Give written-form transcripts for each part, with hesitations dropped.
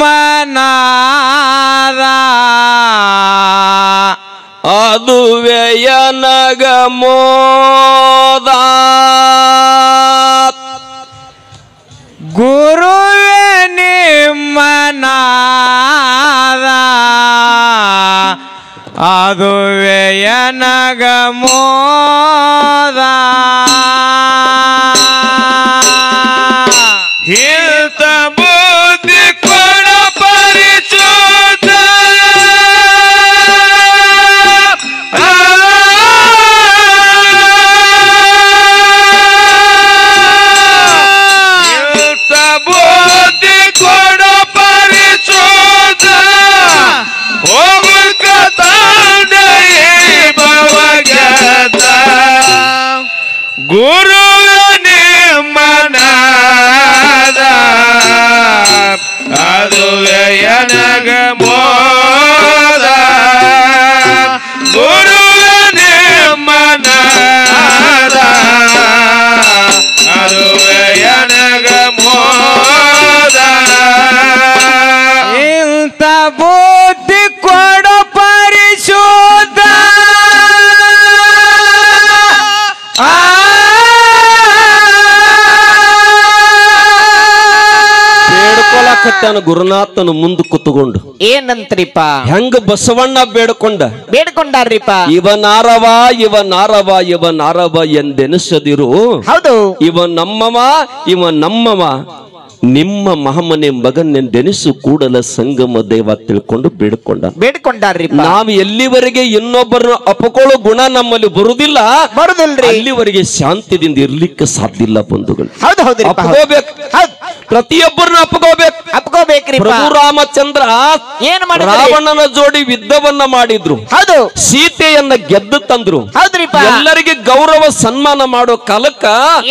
ಮನಾದ ಅದುವೆ ನನಗ ಮೋದ ಗುರುವೇ ನಿಮ್ಮನಾದ ಅದುವೆ ನನಗ ಮೋದ ಹಿತ ಬುದ್ಧಿ ಕೊಡ ಪರಿಚೋದ ಹಿತ ಬುದ್ಧಿ ಕೊಡ ಪರಿಚೋದ ಹೋಗುಲ್ ಕತಾಂಡೈ ಭವಗತ ಗುರು ನಿಮ್ಮನಾದ ಅದುವೆ ನನಗ ಮೋದ ಗುರು ನಿಮ್ಮನಾದ ಅದುವೆ ನನಗ ಮೋದ ಇಂಥ ಬುದ್ಧಿ ಕೊಡ ಪರಿಶುದ್ಧ ಬೇಡ್ಕೊಳಕತ್ತಾನ ಗುರುನಾಥನ ಮುಂದೆ ಕುತ್ಕೊಂಡು ಏನಂತ್ರಿಪ ಹೆಂಗ ಬಸವಣ್ಣ ಬೇಡ್ಕೊಂಡಾರ್ರಿಪ ಇವನಾರವ ಇವನಾರವ ಇವನಾರವ ಎಂದೆನಿಸದಿರು ಹೌದು ಇವ ನಮ್ಮವ ನಿಮ್ಮ ಮಹಮನೆ ಮಗನೆಂದೆನಿಸು ಕೂಡಲ ಸಂಗಮ ದೇವ ತಿಳ್ಕೊಂಡು ಬೇಡ್ಕೊಂಡಾರ್ರಿಪ ನಾವು ಎಲ್ಲಿವರೆಗೆ ಇನ್ನೊಬ್ಬರನ್ನ ಅಪಕೊಳ್ಳೋ ಗುಣ ನಮ್ಮಲ್ಲಿ ಬರುವುದಿಲ್ಲ ಅಲ್ಲಿವರೆಗೆ ಶಾಂತಿದಿಂದ ಇರ್ಲಿಕ್ಕೆ ಸಾಧ್ಯ ಇಲ್ಲ ಬಂಧುಗಳು. ಅಪ್ಕೋಬೇಕು, ಪ್ರತಿಯೊಬ್ಬರನ್ನ ಅಪ್ಕೋಬೇಕ್ರಿ. ಪ್ರಭು ರಾಮಚಂದ್ರ ಏನ್ ಮಾಡಿದ್ರು? ರಾವಣನ ಜೋಡಿ ಯುದ್ಧವನ್ನ ಮಾಡಿದ್ರು. ಹೌದು. ಸೀತೆಯನ್ನ ಗೆದ್ದು ತಂದ್ರು. ಹೌದ್ರಿಪ್ಪ. ಎಲ್ಲರಿಗೆ ಗೌರವ ಸನ್ಮಾನ ಮಾಡೋ ಕಾಲಕ್ಕ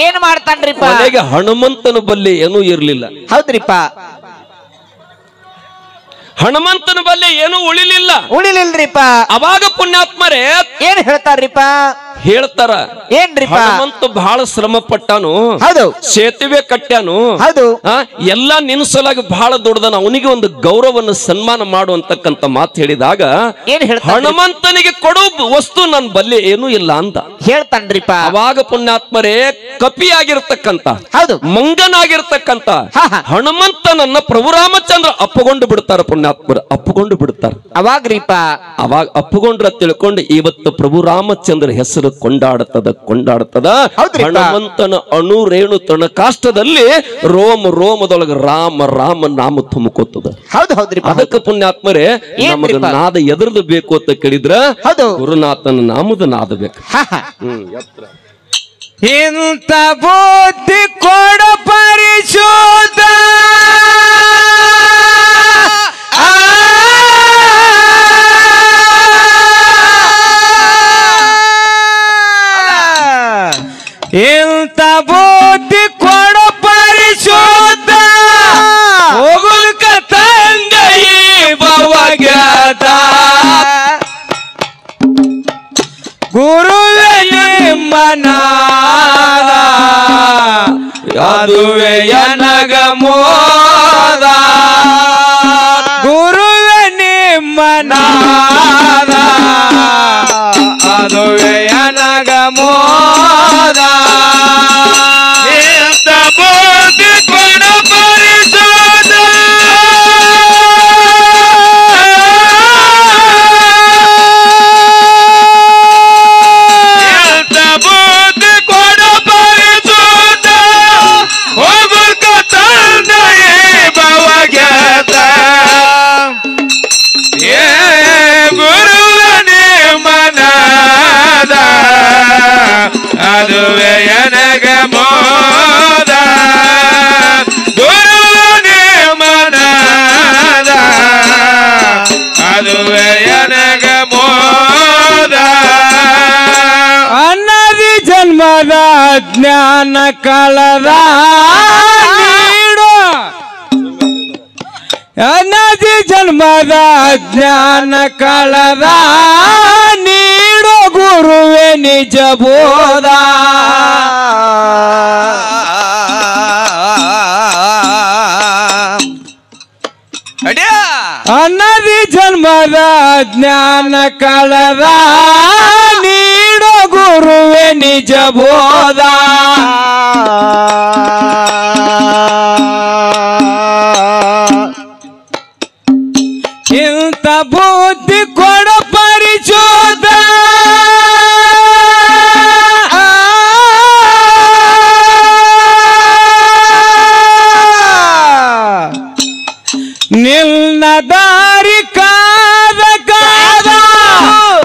ಏನ್ ಮಾಡ್ತಾನ್ರಿಪ್ಪ? ಮನೆಗೆ ಹನುಮಂತನ ಬಲ್ಲಿ ಏನೂ ಇರ್ಲಿಲ್ಲ. ಹೌದ್ರಿಪ್ಪ. ಹನುಮಂತನ ಬಲ್ಲಿ ಏನೂ ಉಳಿಲಿಲ್ರಿಪ್ಪ. ಅವಾಗ ಪುಣ್ಯಾತ್ಮರೇ ಏನ್ ಹೇಳ್ತಾರ ಏನ್ರಿಪ್ಪ? ಹನುಮಂತ ಬಹಳ ಶ್ರಮ ಪಟ್ಟಾನು. ಹೌದು. ಸೇತುವೆ ಕಟ್ಟ್ಯಾನು. ಹೌದು. ಎಲ್ಲ ನಿನ್ಸಲಾಗಿ ಬಹಳ ದೊಡ್ಡದನ, ಅವನಿಗೆ ಒಂದು ಗೌರವವನ್ನು ಸನ್ಮಾನ ಮಾಡುವಂತಕ್ಕಂತ ಮಾತು ಹೇಳಿದಾಗ ಹನುಮಂತನಿಗೆ ಕೊಡು ವಸ್ತು ನನ್ನ ಬಲ್ಲಿ ಏನೂ ಇಲ್ಲ ಅಂತ ಹೇಳ್ತಾನ್ರಿಪ್ಪ. ಅವಾಗ ಪುಣ್ಯಾತ್ಮರೇ ಕಪಿಯಾಗಿರ್ತಕ್ಕಂತ, ಹೌದು, ಮಂಗನಾಗಿರ್ತಕ್ಕಂತ ಹನುಮಂತನನ್ನ ಪ್ರಭು ರಾಮಚಂದ್ರ ಅಪ್ಪಗೊಂಡು ಬಿಡ್ತಾರ. ಪುಣ್ಯಾತ್ಮರ ಅಪ್ಪಗೊಂಡು ಬಿಡ್ತಾರ. ಅವಾಗ ಅಪ್ಪಗೊಂಡ್ರ ತಿಳ್ಕೊಂಡು ಇವತ್ತು ಪ್ರಭು ರಾಮಚಂದ್ರ ಹೆಸರು ಕೊಂಡಾಡ್ತದ. ಹನುಮಂತನ ಅಣು ರೇಣು ತಣ ಕಾಷ್ಟದಲ್ಲಿ ರೋಮದೊಳಗೆ ರಾಮ ರಾಮ ನಾಮ ತುಂಬಿಕೋತದ. ಅದಕ್ಕೆ ಪುಣ್ಯಾತ್ಮರೇ ನಮಗ ನಾದ ಎದುರ್ದು ಬೇಕು ಅಂತ ಕೇಳಿದ್ರ ಗುರುನಾಥನ ನಾಮದ ನಾದ ಬೇಕು. ಇಂಥ ಬುದ್ಧಿ ಕೊಡ ಪರಿಶುದ್ಧ ಇಂಥ ಬುದ್ಧಿ ಕೊಡ ಪರಿಶುದ್ಧ ಹೋಗುಲ್ಕ ತಂದೈ ಭವಗತ ಗುರುವೇ ನಿಮ್ಮನಾದ ಅದುವೆ ನನಗ ಮೋದ ಗುರುವೇ ನಿಮ್ಮನಾದ ಅದುವೆ ನನಗ ಮೋದ ಇಂಥ ಬುದ್ಧಿ ಕೊಡ ಪರಿಶುದ್ಧ ಇಂಥ ಬುದ್ಧಿ ಕೊಡ ಪರಿಶುದ್ಧ ಹೋಗುಲ್ಕ ತಂದೈ ಭವಗತ ಗುರುವ ನಿಮ್ಮನಾದ ಅದುವೆ ನನಗ ಮೋದ ಗುರು ನಿಮ್ಮನಾದ ಅದುವೆ ನನಗ ಮೋದ ಅನ್ನದಿ ಜನ್ಮದ ಜ್ಞಾನ ಕಳದ ಅನ್ನದಿ ಜನ್ಮದ ಜ್ಞಾನ ಕಳದ ನೀಡೋ ಗುರುವೇ ನಿಜ ಬೋಧ ಅನದಿ ಜನ್ಮದ ಜ್ಞಾನ ಕಳದ ನೀಡೋ ಗುರುವೆ ನಿಜ ಬೋಧ ಇಂಥ ಬುದ್ಧಿ ಕೊಡ ಪರಿಚೋದ ನಿನ್ನ ದಾರಿ ಕಾದ ಕಾದ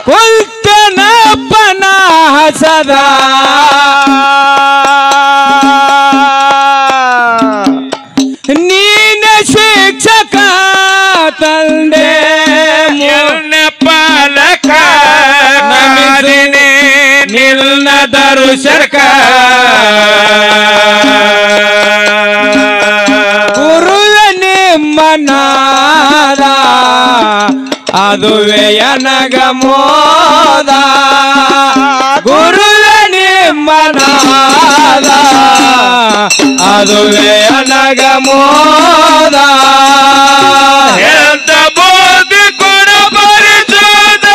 ಕುಲ್ತನಪ್ಪನ ಹಸದ ನೀನ ಶಿಕ್ಷಕ ತಂದೆ ಪಾಲಕ ನಿನ್ನ ದರುಶಕ ಗುರುವೆ ನಿಮ್ಮನಾದ ಅದುವೆ ನನಗ ಮೋದ ಗುರುವೆ ನಿಮ್ಮನಾದ ಅದುವೆ ನನಗ ಮೋದ ಎಂತ ಬೋಧಿ ಕೊಡ ಪರಿಚೋದ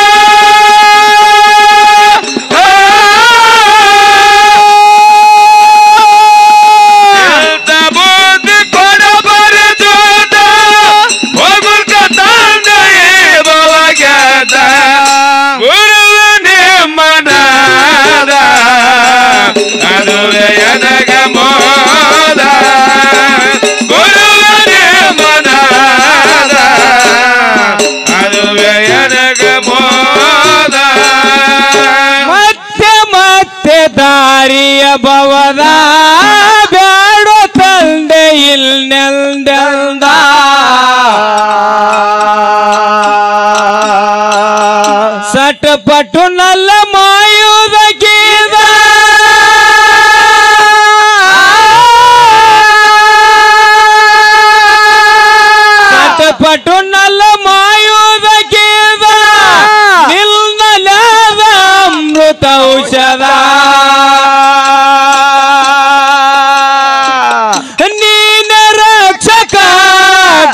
ಎಂತ ಬೋಧಿ ಕೊಡ ಪರಿಚೋದ ಹೋಗುಲ್ಕ ತಂದೆಯೇ ಭವಗ್ಯದ ಗುರುವೆ ನಿಮ್ಮನಾದ ಅದುವೆ ನನಗ ಮೋದ ಗುರುವೆ ನಿಮ್ಮನಾದ ಅದುವೆ ನನಗ ಮೋದ ಮತ್ತೆ ಮತ್ತೆ ದಾರಿಯ ಭವದ ಬ್ಯಾಡೋ ತಂದೆ ಇಲ್ನೆಲ್ದ ಸಟಪಟು ನಲ್ಲ ಮಾಯುದ ಗೀದ ಸಟಪಟು ನಲ್ಲ ಮಾಯುದ ಗೀದ ನಿಲ್ನಲಾದ ಅಮೃತ ಔಷಧ ನೀನ ರಕ್ಷಕ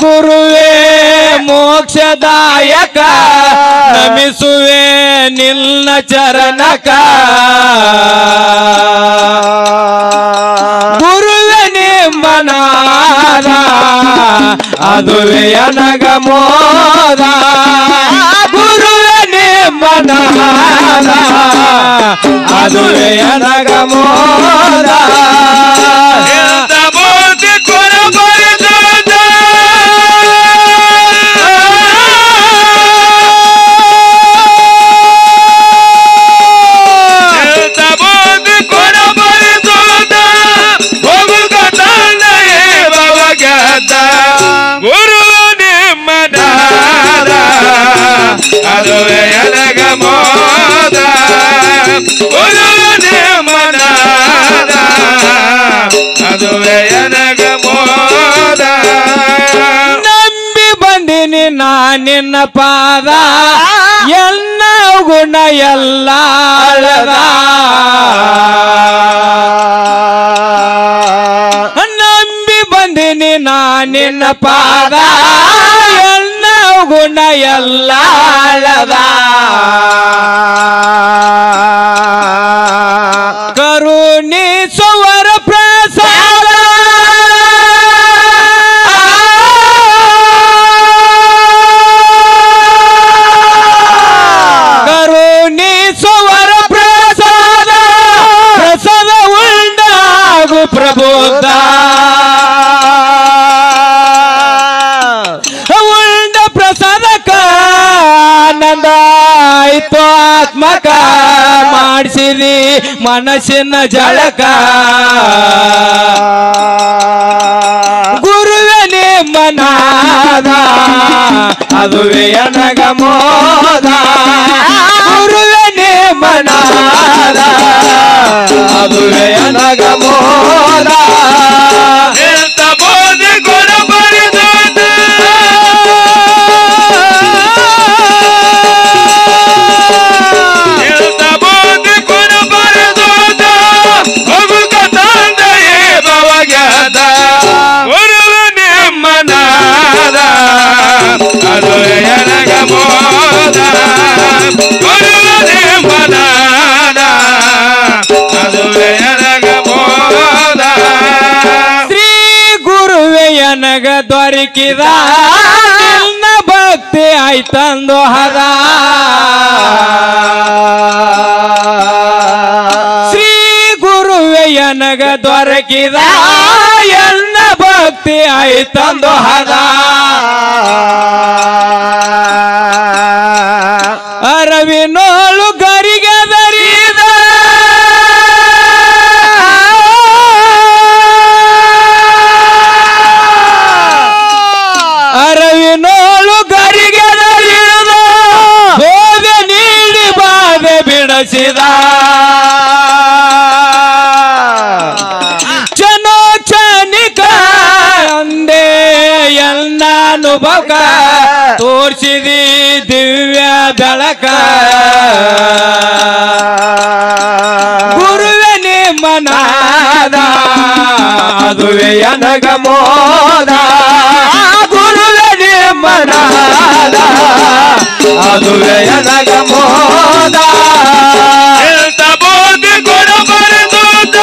ಗುರುವೇ ಮೋಕ್ಷದಾಯಕ ನಮಿಸುವೆ ನಿನ್ನ ಚರಣಕ ಗುರುವೆ ನಿಮ್ಮನಾದ ಅದುವೆ ನನಗ ಮೋದ ಗುರುವೆ ನಿಮ್ಮನಾದ ಅದುವೆ ನನಗ ಮೋದ ಎಂತ ಬೋಧಿ ಕೊಡ ಪರಿಚೋದ ಎಂತ ಬೋಧಿ ಕೊಡ ಪರಿಚೋದ ಹೋಗುಲ್ಕ ತಂದೆಯೇ ಭವಗ್ಯದ ಗುರು ನಿಮ್ಮನಾದ ಅದುವೆ ನನಗ ಮೋದ ಗುರು ನಿಮ್ಮನಾದ ಅದುವೆ ನನಗ ಮೋದ ನಂಬಿ ಬಂದಿನಿ ನಾ ನಿನ್ನ ಪಾದ ಎಲ್ಲ ಗುಣ ಎಲ್ಲ ಅಳದ ನಂಬಿ ಬಂದಿನಿ ನಾ ನಿನ್ನ ಪಾದ ಎಲ್ಲ ಗುಣ ಎಲ್ಲ ಅಳದ ಕರುಣಿಸುವರ ಪ್ರಸಾದ ಕರುಣಿಸುವರ ಪ್ರಸಾದ ಪ್ರಸಾದ ಉಂಡಾಗು ಪ್ರಬೋಧ ಉಂಡ ಪ್ರಸಾದಕ ಆನಂದ ಆಯ್ತು ಆತ್ಮಕ ಮಾಡಿಸಿರಿ ಮನಸ್ಸಿನ ಜಳಕ ಗುರುವೆ ನಿಮ್ಮನಾದ ಅದುವೆ ನನಗ ಮೋದ ಗುರುವೆ ನಿಮ್ಮನಾದ ಅದುವೆ ನನಗ ಮೋದ ಎಂತ ಬೋಧಿ ಕೊಡ ಪರಿಚೋದ ಎಂತ ಬೋಧಿ ಕೊಡ ಪರಿಚೋದ ಹೋಗುಲ್ಕ ತಂದೆಯೇ ಭವಗ್ಯದ ಗುರುವೆ ನಿಮ್ಮನಾದ ದೊರಕಿದ ನಿನ್ನ ಭಕ್ತಿ ಆಯ್ತಂದು ಹದ ಶ್ರೀ ಗುರುವೆ ನನಗ ದೊರಕಿದ ಎನ್ನ ಭಕ್ತಿ ಆಯ್ತಂದು ಹದ ಅರವಿನೋಳು ಗರಿಗೆ ದರಿದ ಅರವಿನೋಳು ಗರಿಗೆ ದರಿದ ಬೋಧೆ ನೀಡಿ ಬಾಧೆ ಬಿಡಿಸಿದ ಚನೋ ಚನಿಕ ಅಂದೇ ಎನ್ನಾನುಭವ ತೋರ್ಸಿದಿ ದಿವ್ಯ ಬೆಳಕ ಗುರುವೆ ನಿಮ್ಮನಾದ ಅದುವೆ ನನಗ ಮೋದ ಗುರುವೆ ನಿಮ್ಮನಾದ ಅದುವೆ ನನಗ ಮೋದ ಬೋಧಿ ಗುಣ ಬರೆದೋದ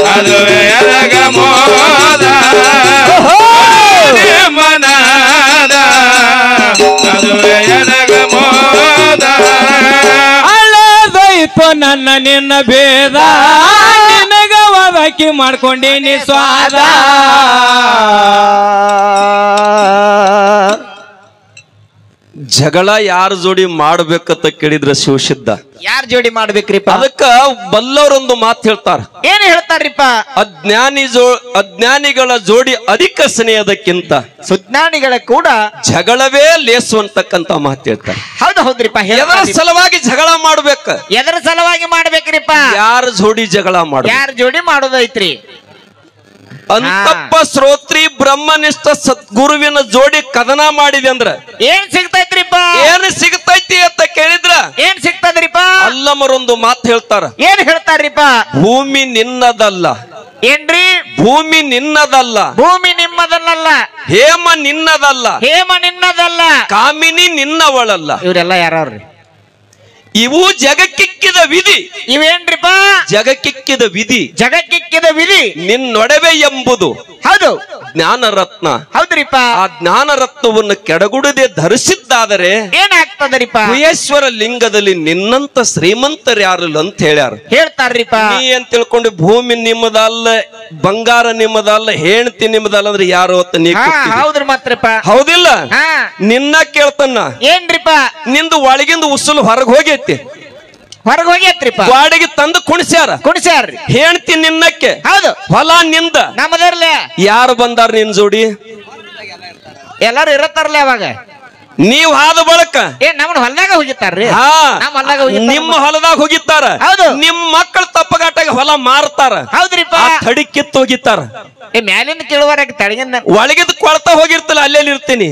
ಅದುವೆ ನನಗ ಮೋದ ಮನಾದ ಅದುವೆ ನನಗ ಮೋದ ಅಳದೈತು ನನ್ನ ನಿನ್ನ ಭೇದ ನಿನಗ ಒದಕಿ ಮಾಡ್ಕೊಂಡೀನಿ ಸ್ವಾದ ಜಗಳ ಯಾರ ಜೋಡಿ ಮಾಡ್ಬೇಕಂತ ಕೇಳಿದ್ರ ಶಿವಸಿದ್ಧ ಯಾರ ಜೋಡಿ ಮಾಡ್ಬೇಕ್ರಿಪ್ಪ ಅದಕ್ಕ ಬಲ್ಲವರೊಂದು ಮಾತು ಹೇಳ್ತಾರ ಏನ್ ಹೇಳ್ತಾರ್ರಿಪ್ಪ ಅಜ್ಞಾನಿಗಳ ಜೋಡಿ ಅಧಿಕ ಸ್ನೇಹದಕ್ಕಿಂತ ಸುಜ್ಞಾನಿಗಳ ಕೂಡ ಜಗಳವೇ ಲೇಸು ಅಂತಕ್ಕಂತ ಮಾತು ಹೇಳ್ತಾರೆ ಹೌದ್ರಿಪ್ಪ ಎದರ ಸಲುವಾಗಿ ಜಗಳ ಮಾಡ್ಬೇಕ ಎದರ ಸಲುವಾಗಿ ಮಾಡ್ಬೇಕ್ರಿಪ್ಪ ಯಾರ ಜೋಡಿ ಜಗಳ ಮಾಡ ಯಾರ ಜೋಡಿ ಮಾಡೋದೈತ್ರಿ ಅಂತಪ್ಪ ಶ್ರೋತ್ರಿ ಬ್ರಹ್ಮನಿಷ್ಠ ಸದ್ಗುರುವಿನ ಜೋಡಿ ಕದನ ಮಾಡಿದೆ ಅಂದ್ರ ಏನ್ ಸಿಗ್ತೈತ್ರಿಪ್ಪ ಏನ್ ಸಿಗ್ತೈತಿ ಅಂತ ಕೇಳಿದ್ರ ಏನ್ ಸಿಗ್ತದ್ರಿಪ್ಪ ಅಲ್ಲಮರೊಂದು ಮಾತು ಹೇಳ್ತಾರ ಏನ್ ಹೇಳ್ತಾರ್ರಿಪ್ಪ ಭೂಮಿ ನಿನ್ನದಲ್ಲ ಏನ್ರಿ ಭೂಮಿ ನಿನ್ನದಲ್ಲ ಭೂಮಿ ನಿಮ್ಮದಲ್ಲ ಹೇಮ ನಿನ್ನದಲ್ಲ ಹೇಮ ನಿನ್ನದಲ್ಲ ಕಾಮಿನಿ ನಿನ್ನವಳಲ್ಲ ಇವರೆಲ್ಲ ಯಾರ್ರಿ ಇವು ಜಗಕ್ಕಿಕ್ಕಿದ ವಿಧಿ ಇವೇನ್ರಿಪ್ಪ ಜಗಕ್ಕಿಕ್ಕಿದ ವಿಧಿ ಜಗಕ್ಕಿಕ್ಕಿದ ವಿಧಿ ನಿನ್ನೊಡವೆ ಎಂಬುದು ಹೌದು ಜ್ಞಾನ ರತ್ನ ಹೌದ್ರಿಪ್ಪ ಆ ಜ್ಞಾನ ರತ್ನವನ್ನು ಕೆಡಗುಡದೆ ಧರಿಸಿದ್ದಾದರೆ ಏನಾಗ್ತದರಿಪ್ಪ ಗುಹೇಶ್ವರ ಲಿಂಗದಲ್ಲಿ ನಿನ್ನಂತ ಶ್ರೀಮಂತರ್ಯಾರಲ್ಲ ಅಂತ ಹೇಳ್ಯಾರ ಹೇಳ್ತಾರ್ರಿಪ್ಪ ನೀ ಏನ್ ತಿಳ್ಕೊಂಡು ಭೂಮಿ ನಿಮ್ಮದಲ್ಲ ಬಂಗಾರ ನಿಮ್ಮದಲ್ಲ ಹೆಣ್ತಿ ನಿಮ್ಮದಲ್ಲ ಅಂದ್ರೆ ಯಾರು ಅಂತ ನೀ ಹೌದ್ರಿ ಮಾತ್ರಪ್ಪ ಹೌದಿಲ್ಲ ನಿನ್ನ ಕೇಳ್ತನ್ನ ಏನ್ರಿಪ್ಪ ನಿಂದು ಒಳಗಿಂದ ಉಸುಲು ಹೊರಗೆ ಹೋಗೈತಿ ಹೊರಗೆ ಹೋಗ್ಯತ್ರಿಪ್ಪ ಗಾಡಿಗೆ ತಂದು ಕುಣಿಸ್ಯಾರ್ರಿ ಹೆಣ್ತಿ ನಿನ್ನಕ್ಕೆ ಹೌದು ಹೊಲ ನಿಂದ ನಮ್ಮದರ್ಲೆ ಯಾರು ಬಂದಾರ ನಿನ್ ಜೋಡಿ ಎಲ್ಲಾರು ಇರತ್ತಾರಲ್ಲ ಅವಾಗ ನೀವ್ ಹಾದ ಬಳಕ ನಮ್ಮನ್ನ ಹೊಲದಾಗ ಹೋಗಿತ್ತಾರ್ರಿ ನಿಮ್ಮ ಹೊಲದಾಗ ಹೋಗಿತ್ತಾರ ನಿಮ್ ಮಕ್ಕಳು ತಪ್ಪಗಾಟಾಗ ಹೊಲ ಮಾರ್ತಾರ ಹೌದ್ರಿಪ್ಪ ತಡಿ ಕಿತ್ತು ಹೋಗಿತ್ತಾರ ಮ್ಯಾಲಿಂದ ಕೇಳುವರಾಗ ತಳಗಿಂದ ಒಳಗಿದ್ ಕೊಳ್ತಾ ಹೋಗಿರ್ತಲ್ಲ ಅಲ್ಲೇಲಿ ಇರ್ತೀನಿ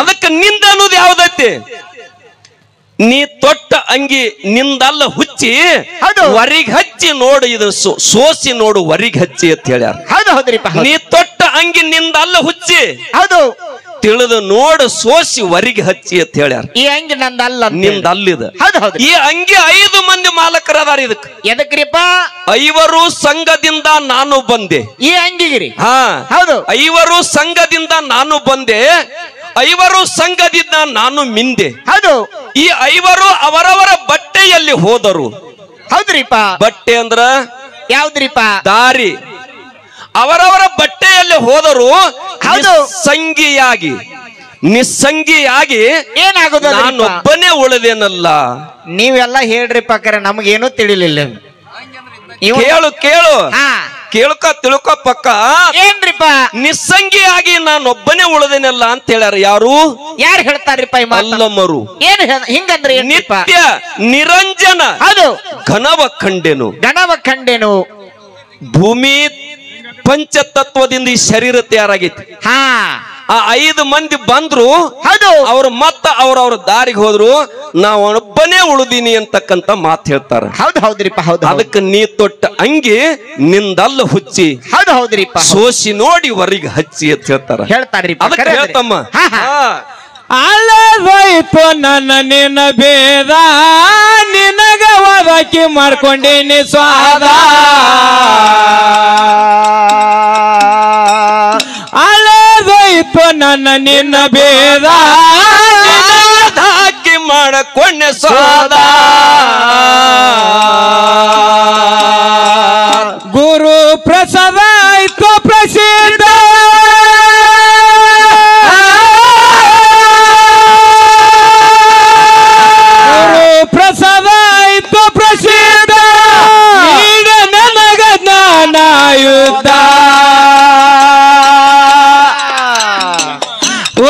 ಅದಕ್ಕೆ ನಿಂದ ಅನ್ನೋದು ಯಾವ್ದೈತಿ ನೀ ತೊಟ್ಟ ಅಂಗಿ ನಿಂದಲ್ಲ ಹುಚ್ಚಿ ವರಿಗ್ ಹಚ್ಚಿ ನೋಡು ಇದು ಸೋಸಿ ನೋಡು ವರಿಗ್ ಹಚ್ಚಿ ಅಂತ ಹೇಳ್ಯಾರ ಹೌದ್ರಿಪ್ಪ ನೀ ತೊಟ್ಟ ಅಂಗಿ ನಿಂದಲ್ಲ ಹುಚ್ಚಿ ಹೌದು ತಿಳಿದು ನೋಡು ಸೋಸಿ ವರಿಗೆ ಹಚ್ಚಿ ಅಂತ ಹೇಳ್ಯಾರ ಈ ಅಂಗಿ ನಂದಲ್ಲ ನಿಂದ ಅಲ್ಲಿದ ಈ ಅಂಗಿ 5 ಮಂದಿ ಮಾಲಕರದಾರ ಇದಕ್ಕೆ ಎದಕ್ರಿಪ್ಪ 5 ಸಂಘದಿಂದ ನಾನು ಬಂದೆ ಈ ಅಂಗಿಗಿರಿ ಹೌದು 5 ಸಂಘದಿಂದ ನಾನು ಬಂದೆ 5 ಸಂಘದಿಂದ ನಾನು ಮಿಂದೆ ಹೌದು ಈ 5 ಅವರವರ ಬಟ್ಟೆಯಲ್ಲಿ ಹೋದರು ಹೌದ್ರಿಪ್ಪ ಬಟ್ಟೆ ಅಂದ್ರ ಯಾವ್ದ್ರಿಪ್ಪ ದಾರಿ ಅವರವರ ಬಟ್ಟೆಯಲ್ಲಿ ಹೋದರು ಸಂಗಿಯಾಗಿ ನಿಸ್ಸಂಗಿಯಾಗಿ ಏನಾಗೋದು ನಾನೊಬ್ಬನೇ ಉಳಿದೇನಲ್ಲ ನೀವೆಲ್ಲ ಹೇಳ್ರಿ ಪಕ್ಕರ ನಮಗೇನು ತಿಳಿಲಿಲ್ಲ ಕೇಳು ಕೇಳು ಕೇಳ್ಕ ತಿಳ್ಕೊ ಪಕ್ಕ ಏನ್ರಿಪ್ಪ ನಿಸ್ಸಂಗಿಯಾಗಿ ನಾನೊಬ್ಬನೇ ಉಳಿದೇನಲ್ಲ ಅಂತ ಹೇಳ್ಯಾರ ಯಾರು ಹೇಳ್ತಾರ್ರಿಪ್ಪ ಅಲ್ಲಮರು ಏನ್ ಹಿಂಗಂದ್ರೆ ನಿತ್ಯ ನಿರಂಜನ ಅದು ಗಣವ ಖಂಡೇನು ಭೂಮಿ ಪಂಚತತ್ವದಿಂದ ಈ ಶರೀರ ತಯಾರಾಗೈತಿ ಆ 5 ಮಂದಿ ಬಂದ್ರು. ಹೌದು. ಅವ್ರು ಮತ್ತ ಅವ್ರವ್ರ ದಾರಿಗೆ ಹೋದ್ರು. ನಾವು ಒಬ್ಬನೇ ಉಳಿದೀನಿ ಅಂತಕ್ಕಂತ ಮಾತು ಹೇಳ್ತಾರ. ಹೌದು ಹೌದ್ರಿಪ್ಪ. ಹೌದು. ಅದಕ್ಕೆ ನೀ ತೊಟ್ಟ ಅಂಗಿ ನಿಂದಲ್ಲ ಹುಚ್ಚಿ. ಹೌದು ಹೌದ್ರಿಪ್ಪ. ಸೋಸಿ ನೋಡಿ ವರಿಗೆ ಹಚ್ಚಿ ಅಂತ ಹೇಳ್ತಾರ. ಹೇಳ್ತಾರ್ರಿ. ಅದಕ್ಕೆ ಹೇಳ್ತಮ್ಮ, ಅಲ್ಲದೋಯ್ತು ನನ್ನ ನಿನ್ನ ಭೇದ, ನಿನಗ ಒದಕಿ ಮಾಡ್ಕೊಂಡೇನಿ ಸ್ವಾದ. ಅಲ್ಲದೋಯ್ತು ನನ್ನ ನಿನ್ನ ಭೇದ, ಹಾಕಿ ಮಾಡಕೊಂಡೆ ಸ್ವಾದ. ಗುರು ಪ್ರಸಾದ ಆಯ್ತು ಪ್ರಸಿದ್ಧ, ಪ್ರಸಾದ ಆಯ್ತು ಪ್ರಸಿದ್ಧ, ನೀಡ ನನಗ ಜ್ಞಾನ ಯುದ್ಧ.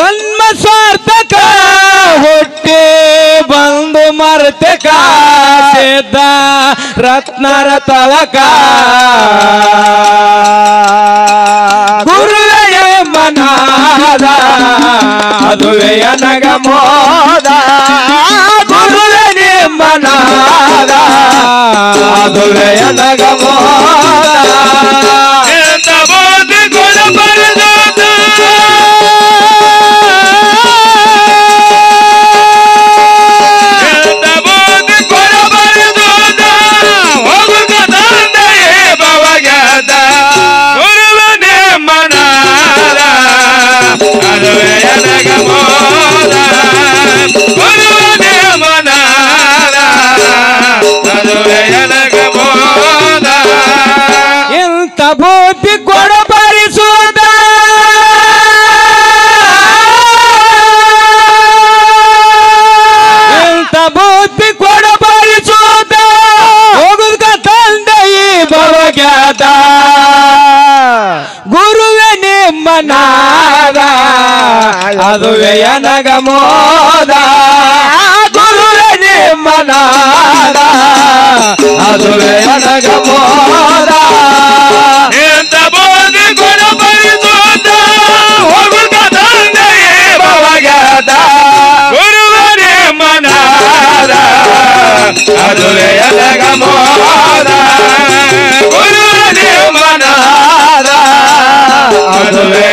ಒನ್ಮ ಸ್ವಾರ್ಥಕ ಹುಟ್ಟಿ ಬಂದು ಮರ್ತಕ ಸಿದ್ಧ ರತ್ನರ ತಳಕ. ಗುರುವೇ ಮನಾದ ಅದುವೆ ನನಗ ಮೋದ, ಗುರುವೇ ನಿಮ್ಮನಾದ ಅದುವೆ ನನಗ ಮೋದ. ಎಂತ ಬೋಧಿ ಗುಣ ಬರೆದಾದ, ಎಂತ ಬೋಧಿ ಗುಣ ಬರೆದಾದ, ಹೋಗುತ್ತ ತಂದೆಯೇ ಭವಗ್ಯಾದ. ಗುರುವೇ ನಿಮ್ಮನಾದ ಅದುವೆ ನನಗ ಮೋದ, ಗುರುವೇ ನಿಮ್ಮನಾದ ಅದುವೆ ನನಗ ಮೋದ. ಇಂಥ ಬುದ್ಧಿ ಕೊಡಬರಿಸುವುದ, ಇಂಥ ಬುದ್ಧಿ ಕೊಡಬರಿಸುವುದ, ಹೋಗುತ್ತ ತಂದೆ ಈ ಭವಗ್ಯಾದ. ಗುರುವೇ ನಿಮ್ಮನಾದ ಅದುವೆ ನನಗ ಮೋದ, ಗುರುವೇ ನಿಮ್ಮನಾದ ಅದುವೆ ನನಗ ಮೋದ. ಎಂತ ಬೋಧಿ ಗುಣ ಬರಿಸುತ್ತ, ಹೋಗುತ್ತ ತಂದೆಯೇ ಭವಗ್ಯಾದ. ಗುರುವೇ ನಿಮ್ಮನಾದ ಅದುವೆ ನನಗ ಮೋದ, ಗುರುವೇ ನಿಮ್ಮನಾದ ಅದುವೆ